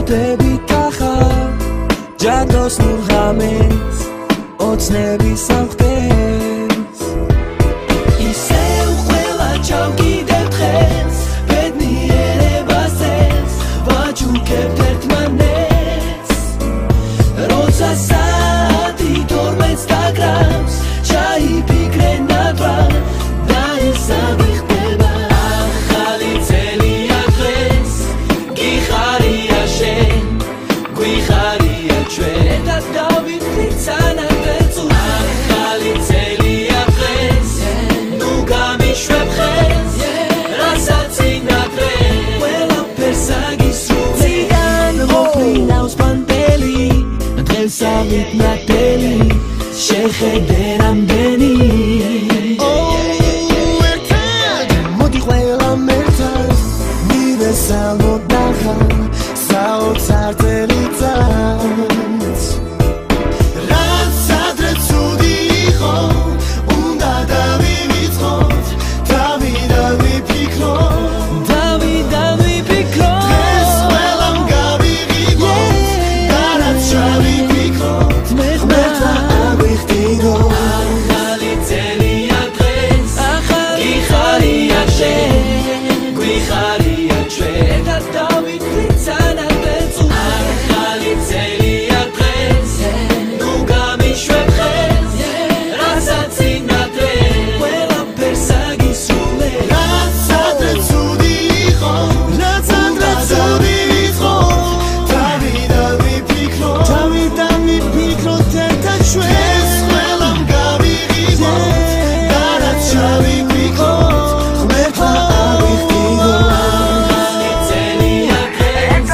Ოდებით ახალ ჯადოს ნურღამეს ოცნების სამხტეს ისევ ყველა ჩავკიდებ დღეს ბედნიერებას წელს ვაჯუქებთ ერთმანეთს როცა საათი 12-ს დაგრავს ჩაიფიქრე ნატრალ და ეს აღიხდება ახალი წელია დღეს გიხარია შენ გვიხარია ჩვენ და დავიხდით სანადეც ახალი წელია დღეს ნუ გამიშვებ ხელს რასაც ინაკრეს ყველაფერს აგისრულებ მოფრინავს პანტელი დღეს ავით ნათელი შეხედე რამდენი მოდი ყველა მერცად მივესალმოთ ნახავ საოცარ წელიწადს რაც ადრე ცუდი იყო უნდა დავივიწყოთ თავი დავიფიქროთ დღეს ყველამ გავიღებოთ და რაც ჩავიფიქროთ მე დავიხდიდოთ ახალი წელია დღეს გიხარია შენ გვიხარია ჩვენ და დავიხდით სანადეც ახალი წელია დღეს ნუ გამიშვებ ხელს რასაც ინაკრეს ყველაფერს აგისრულებ რაც ადრე ცუდი იყო რაც ადრე ცუდი იყო თავი დავიფიქროთ ერთად ჩვენ ყველამ გავიღებოთ და რაც ჩავიფიქროთ ღმერთმა ავიხდიდოთ ახალი წელია დღეს